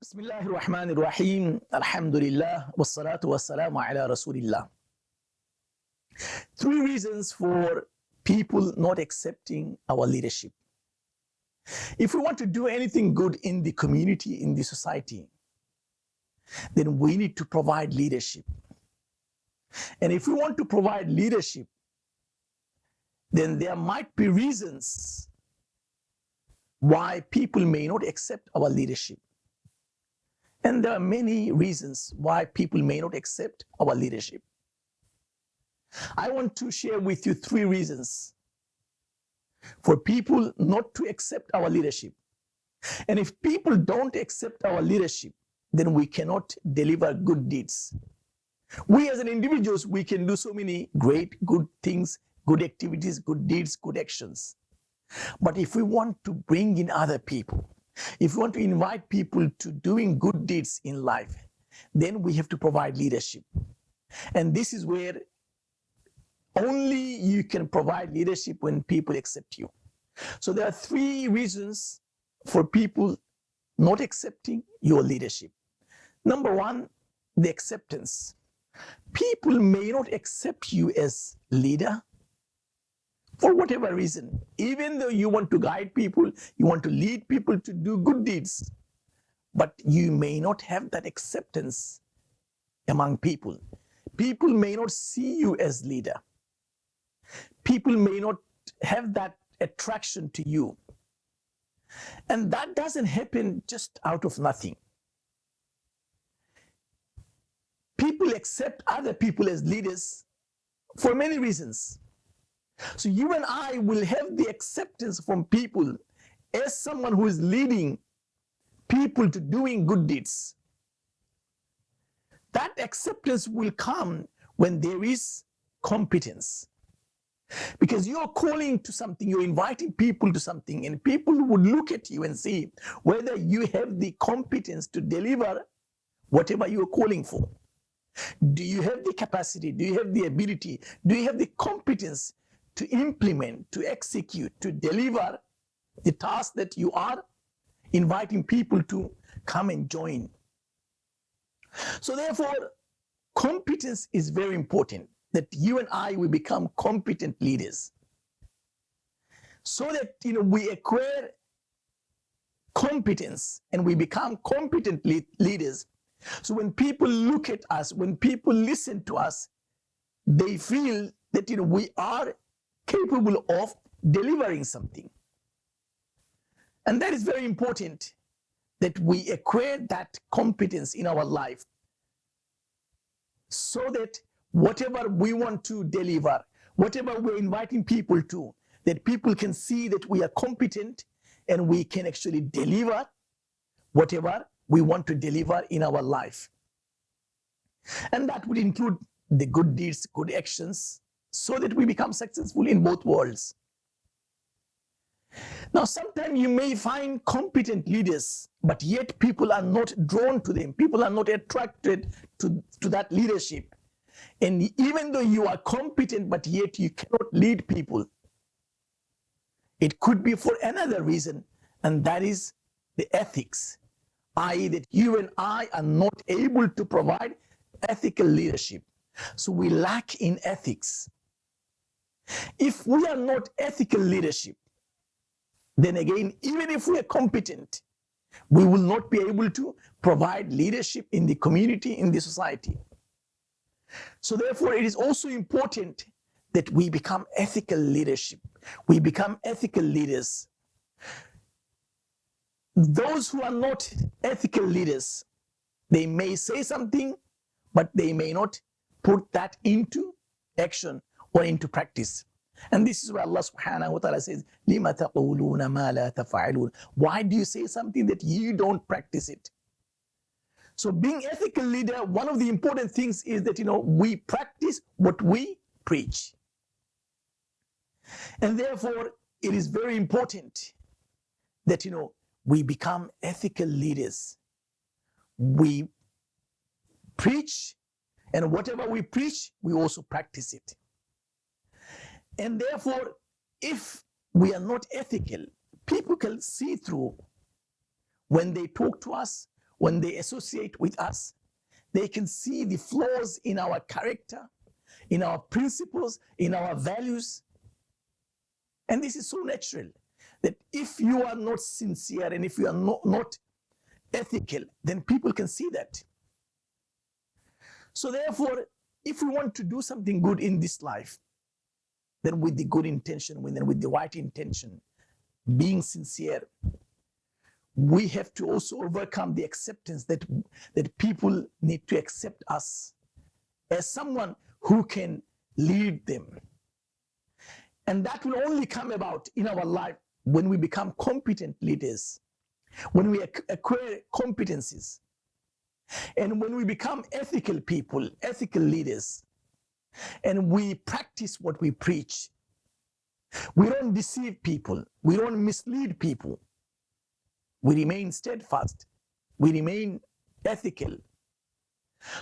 Bismillahir Rahmanir Rahim. Alhamdulillah. Wassalatu wassalamu ala Rasulillah. Three reasons for people not accepting our leadership. If we want to do anything good in the community, in the society, then we need to provide leadership. And if we want to provide leadership, then there might be reasons why people may not accept our leadership. And there are many reasons why people may not accept our leadership. I want to share with you three reasons for people not to accept our leadership. And if people don't accept our leadership, then we cannot deliver good deeds. We as an individuals, we can do so many great, good things, good activities, good deeds, good actions. But if we want to bring in other people, if we want to invite people to doing good deeds in life, then we have to provide leadership. And this is where only you can provide leadership when people accept you. So there are three reasons for people not accepting your leadership. Number one, the acceptance. People may not accept you as leader for whatever reason. Even though you want to guide people, you want to lead people to do good deeds, but you may not have that acceptance among people. People may not see you as leader. People may not have that attraction to you. And that doesn't happen just out of nothing. People accept other people as leaders for many reasons. So you and I will have the acceptance from people as someone who is leading people to doing good deeds. That acceptance will come when there is competence. Because you're calling to something, you're inviting people to something, and people would look at you and see whether you have the competence to deliver whatever you're calling for. Do you have the capacity? Do you have the ability? Do you have the competence to implement, to execute, to deliver the task that you are inviting people to come and join? So therefore, competence is very important, that you and I will become competent leaders. So that we acquire competence and we become competent leaders. So when people look at us, when people listen to us, they feel that we are capable of delivering something. And that is very important, that we acquire that competence in our life, so that whatever we want to deliver, whatever we're inviting people to, that people can see that we are competent and we can actually deliver whatever we want to deliver in our life. And that would include the good deeds, good actions, so that we become successful in both worlds. Now, sometimes you may find competent leaders, but yet people are not drawn to them. People are not attracted to that leadership. And even though you are competent, but yet you cannot lead people, it could be for another reason, and that is the ethics, i.e. that you and I are not able to provide ethical leadership. So we lack in ethics. If we are not ethical leadership, then again, even if we are competent, we will not be able to provide leadership in the community, in the society. So therefore, it is also important that we become ethical leadership. We become ethical leaders. Those who are not ethical leaders, they may say something, but they may not put that into action or into practice. And this is where Allah subhanahu wa ta'ala says, لِمَ تَقُولُونَ مَا لَا تَفْعَلُونَ. Why do you say something that you don't practice it? So being ethical leader, one of the important things is that, we practice what we preach. And therefore, it is very important that, we become ethical leaders. We preach, and whatever we preach, we also practice it. And therefore, if we are not ethical, people can see through when they talk to us, when they associate with us, they can see the flaws in our character, in our principles, in our values. And this is so natural that if you are not sincere and if you are not ethical, then people can see that. So therefore, if we want to do something good in this life, then with the good intention, then with the right intention, being sincere, we have to also overcome the acceptance that people need to accept us as someone who can lead them. And that will only come about in our life when we become competent leaders, when we acquire competencies, and when we become ethical people, ethical leaders, and we practice what we preach. We don't deceive people. We don't mislead people. We remain steadfast. We remain ethical.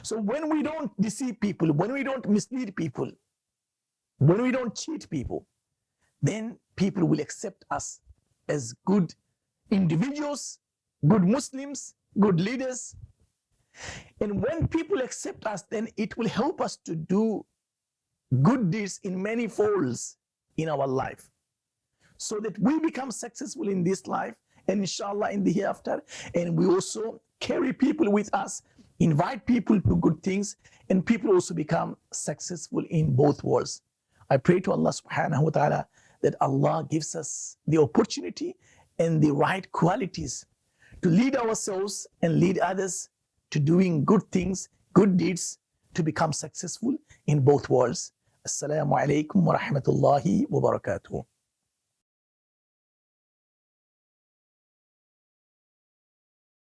So when we don't deceive people, when we don't mislead people, when we don't cheat people, then people will accept us as good individuals, good Muslims, good leaders. And when people accept us, then it will help us to do good deeds in many folds in our life, so that we become successful in this life and inshallah in the hereafter. And we also carry people with us, invite people to good things, and people also become successful in both worlds. I pray to Allah subhanahu wa ta'ala that Allah gives us the opportunity and the right qualities to lead ourselves and lead others to doing good things, good deeds, to become successful in both worlds. Assalamu alaikum wa rahmatullahi wa barakatuh.